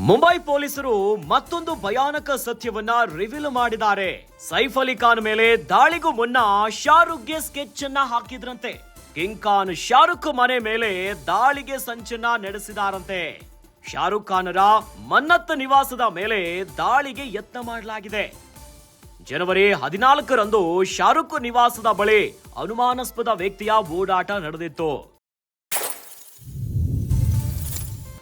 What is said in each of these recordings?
ಮುಂಬೈ ಪೊಲೀಸರು ಮತ್ತೊಂದು ಭಯಾನಕ ಸತ್ಯವನ್ನ ರಿವೀಲ್ ಮಾಡಿದ್ದಾರೆ. ಸೈಫ್ ಅಲಿ ಖಾನ್ ಮೇಲೆ ದಾಳಿಗೂ ಮುನ್ನ ಶಾರುಖ್ಗೆ ಸ್ಕೆಚ್ ಅನ್ನ ಹಾಕಿದ್ರಂತೆ. ಕಿಂಗ್ ಖಾನ್ ಶಾರುಖ್ ಮನೆ ಮೇಲೆ ದಾಳಿಗೆ ಸಂಚನ್ನ ನಡೆಸಿದಾರಂತೆ. ಶಾರುಖ್ ಖಾನರ ಮನ್ನತ್ ನಿವಾಸದ ಮೇಲೆ ದಾಳಿಗೆ ಯತ್ನ ಮಾಡಲಾಗಿದೆ. ಜನವರಿ 14ರಂದು ಶಾರುಖ್ ನಿವಾಸದ ಬಳಿ ಅನುಮಾನಾಸ್ಪದ ವ್ಯಕ್ತಿಯ ಓಡಾಟ ನಡೆದಿತ್ತು.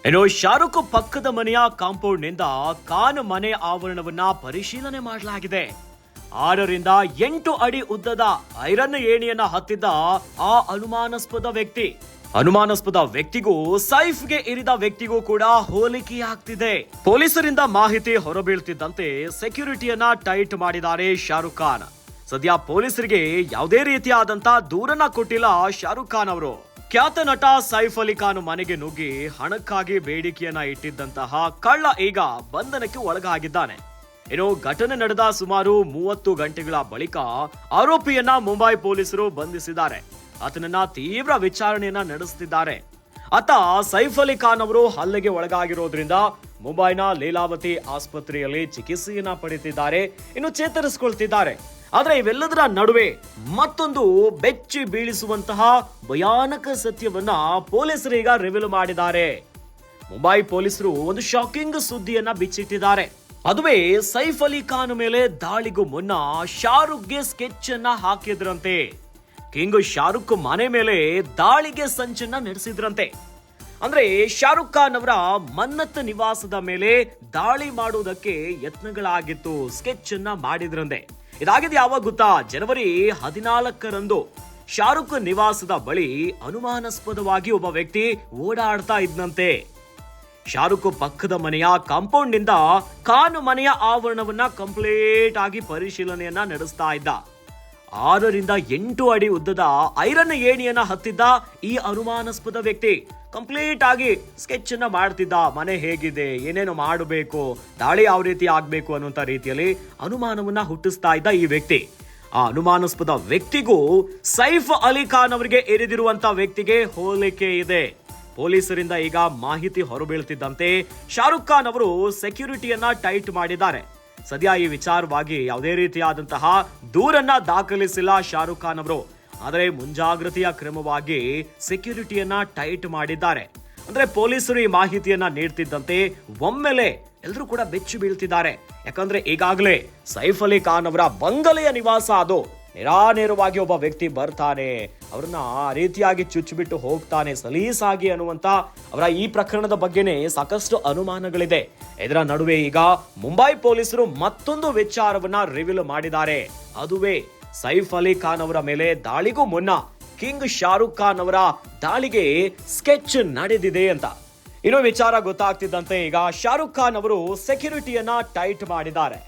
ಇನ್ನು ಶಾರುಖ್ ಪಕ್ಕದ ಮನೆಯ ಕಾಂಪೌಂಡ್ ನಿಂದ ಖಾನ್ ಮನೆ ಆವರಣವನ್ನ ಪರಿಶೀಲನೆ ಮಾಡಲಾಗಿದೆ. 6ರಿಂದ 8 ಅಡಿ ಉದ್ದದ ಐರನ್ ಏಣಿಯನ್ನ ಹತ್ತಿದ್ದ ಆ ಅನುಮಾನಾಸ್ಪದ ವ್ಯಕ್ತಿಗೂ ಸೈಫ್ಗೆ ಇರಿದ ವ್ಯಕ್ತಿಗೂ ಕೂಡ ಹೋಲಿಕೆಯಾಗ್ತಿದೆ. ಪೊಲೀಸರಿಂದ ಮಾಹಿತಿ ಹೊರಬೀಳ್ತಿದ್ದಂತೆ ಸೆಕ್ಯೂರಿಟಿಯನ್ನ ಟೈಟ್ ಮಾಡಿದ್ದಾರೆ ಶಾರುಖ್ ಖಾನ್. ಸದ್ಯ ಪೊಲೀಸರಿಗೆ ಯಾವುದೇ ರೀತಿಯಾದಂತ ದೂರನ್ನ ಕೊಟ್ಟಿಲ್ಲ ಶಾರುಖ್ ಖಾನ್ ಅವರು. ಖ್ಯಾತ ನಟ ಸೈಫ್ ಅಲಿ ಖಾನ್ ಮನೆಗೆ ನುಗ್ಗಿ ಹಣಕ್ಕಾಗಿ ಬೇಡಿಕೆಯನ್ನ ಇಟ್ಟಿದ್ದಂತಹ ಕಳ್ಳ ಈಗ ಬಂಧನಕ್ಕೆ ಒಳಗಾಗಿದ್ದಾನೆ. ಇನ್ನು ಘಟನೆ ನಡೆದ ಸುಮಾರು 30 ಗಂಟೆಗಳ ಬಳಿಕ ಆರೋಪಿಯನ್ನ ಮುಂಬೈ ಪೊಲೀಸರು ಬಂಧಿಸಿದ್ದಾರೆ. ಆತನನ್ನ ತೀವ್ರ ವಿಚಾರಣೆಯನ್ನ ನಡೆಸುತ್ತಿದ್ದಾರೆ. ಆತ ಸೈಫ್ ಅಲಿ ಖಾನ್ ಅವರು ಹಲ್ಲೆಗೆ ಒಳಗಾಗಿರೋದ್ರಿಂದ ಮುಂಬೈನ ಲೀಲಾವತಿ ಆಸ್ಪತ್ರೆಯಲ್ಲಿ ಚಿಕಿತ್ಸೆಯನ್ನ ಪಡೆಯುತ್ತಿದ್ದಾರೆ. ಇನ್ನು ಚೇತರಿಸಿಕೊಳ್ತಿದ್ದಾರೆ. ಆದ್ರೆ ಇವೆಲ್ಲದರ ನಡುವೆ ಮತ್ತೊಂದು ಬೆಚ್ಚಿ ಬೀಳಿಸುವಂತಹ ಭಯಾನಕ ಸತ್ಯವನ್ನ ಪೊಲೀಸರು ಈಗ ರಿವೀಲ್ ಮಾಡಿದ್ದಾರೆ. ಮುಂಬೈ ಪೊಲೀಸರು ಒಂದು ಶಾಕಿಂಗ್ ಸುದ್ದಿಯನ್ನ ಬಿಚ್ಚಿಟ್ಟಿದ್ದಾರೆ. ಅದುವೇ ಸೈಫ್ ಅಲಿ ಖಾನ್ ಮೇಲೆ ದಾಳಿಗೂ ಮುನ್ನ ಶಾರುಖ್ಗೆ ಸ್ಕೆಚ್ ಅನ್ನ ಹಾಕಿದ್ರಂತೆ. ಕಿಂಗ್ ಶಾರುಖ್ ಮನೆ ಮೇಲೆ ದಾಳಿಗೆ ಸಂಚನ್ನ ನಡೆಸಿದ್ರಂತೆ. ಅಂದ್ರೆ ಶಾರುಖ್ ಖಾನ್ ಅವರ ಮನ್ನತ್ ನಿವಾಸದ ಮೇಲೆ ದಾಳಿ ಮಾಡುವುದಕ್ಕೆ ಯತ್ನಗಳಾಗಿತ್ತು. ಸ್ಕೆಚ್ ಅನ್ನ ಮಾಡಿದ್ರಂತೆ. ಇದಾಗಿದೆ ಯಾವಾಗ ಗೊತ್ತಾ? ಜನವರಿ 14ರಂದು ಶಾರುಖ್ ನಿವಾಸದ ಬಳಿ ಅನುಮಾನಾಸ್ಪದವಾಗಿ ಒಬ್ಬ ವ್ಯಕ್ತಿ ಓಡಾಡ್ತಾ ಇದ್ದಂತೆ. ಶಾರುಖ್ ಪಕ್ಕದ ಮನೆಯ ಕಾಂಪೌಂಡ್ ನಿಂದ ಖಾನ್ ಮನೆಯ ಆವರಣವನ್ನ ಕಂಪ್ಲೀಟ್ ಆಗಿ ಪರಿಶೀಲನೆಯನ್ನ ನಡೆಸ್ತಾ ಇದ್ದ. 6ರಿಂದ 8 ಅಡಿ ಉದ್ದದ ಐರನ್ ಏಣಿಯನ್ನ ಹತ್ತಿದ್ದ ಈ ಅನುಮಾನಾಸ್ಪದ ವ್ಯಕ್ತಿ ಕಂಪ್ಲೀಟ್ ಆಗಿ ಸ್ಕೆಚ್ ಅನ್ನ ಮಾಡ್ತಿದ್ದ. ಮನೆ ಹೇಗಿದೆ, ಏನೇನು ಮಾಡಬೇಕು, ದಾಳಿ ಯಾವ ರೀತಿ ಆಗ್ಬೇಕು ಅನ್ನುವಂತ ರೀತಿಯಲ್ಲಿ ಅನುಮಾನವನ್ನ ಹುಟ್ಟಿಸ್ತಾ ಇದ್ದ ಈ ವ್ಯಕ್ತಿ. ಆ ಅನುಮಾನಾಸ್ಪದ ವ್ಯಕ್ತಿಗೂ ಸೈಫ್ ಅಲಿ ಖಾನ್ ಅವರಿಗೆ ಎರಿದಿರುವಂತ ವ್ಯಕ್ತಿಗೆ ಹೋಲಿಕೆ ಇದೆ. ಪೊಲೀಸರಿಂದ ಈಗ ಮಾಹಿತಿ ಹೊರಬೀಳ್ತಿದ್ದಂತೆ ಶಾರುಖ್ ಖಾನ್ ಅವರು ಸೆಕ್ಯೂರಿಟಿಯನ್ನ ಟೈಟ್ ಮಾಡಿದ್ದಾರೆ. ಸದ್ಯ ಈ ವಿಚಾರವಾಗಿ ಯಾವುದೇ ರೀತಿಯಾದಂತಹ ದೂರನ್ನ ದಾಖಲಿಸಿಲ್ಲ ಶಾರುಖ್ ಖಾನ್ ಅವರು. ಆದರೆ ಮುಂಜಾಗ್ರತೆಯ ಕ್ರಮವಾಗಿ ಸೆಕ್ಯೂರಿಟಿಯನ್ನ ಟೈಟ್ ಮಾಡಿದ್ದಾರೆ. ಅಂದ್ರೆ ಪೊಲೀಸರು ಈ ಮಾಹಿತಿಯನ್ನ ನೀಡ್ತಿದ್ದಂತೆ ಒಮ್ಮೆಲೆ ಎಲ್ಲರೂ ಕೂಡ ಬೆಚ್ಚಿ ಬೀಳ್ತಿದ್ದಾರೆ. ಯಾಕಂದ್ರೆ ಈಗಾಗಲೇ ಸೈಫ್ ಅಲಿ ಖಾನ್ ಅವರ ಬಂಗಲೆಯ ನಿವಾಸ ಅದು. ನೇರವಾಗಿ ಒಬ್ಬ ವ್ಯಕ್ತಿ ಬರ್ತಾನೆ, ಅವ್ರನ್ನ ಆ ರೀತಿಯಾಗಿ ಚುಚ್ಚಿಬಿಟ್ಟು ಹೋಗ್ತಾನೆ ಸಲೀಸಾಗಿ ಅನ್ನುವಂತ ಅವರ ಈ ಪ್ರಕರಣದ ಬಗ್ಗೆನೇ ಸಾಕಷ್ಟು ಅನುಮಾನಗಳಿದೆ. ಇದರ ನಡುವೆ ಈಗ ಮುಂಬೈ ಪೊಲೀಸರು ಮತ್ತೊಂದು ವಿಚಾರವನ್ನ ರಿವೀಲ್ ಮಾಡಿದ್ದಾರೆ. ಅದುವೇ ಸೈಫ್ ಅಲಿ ಖಾನ್ ಅವರ ಮೇಲೆ ದಾಳಿಗೂ ಮುನ್ನ ಕಿಂಗ್ ಶಾರುಖ್ ಖಾನ್ ಅವರ ದಾಳಿಗೆ ಸ್ಕೆಚ್ ನಡೆದಿದೆ ಅಂತ. ಇನ್ನು ವಿಚಾರ ಗೊತ್ತಾಗ್ತಿದ್ದಂತೆ ಈಗ ಶಾರುಖ್ ಖಾನ್ ಅವರು ಸೆಕ್ಯೂರಿಟಿಯನ್ನ ಟೈಟ್ ಮಾಡಿದ್ದಾರೆ.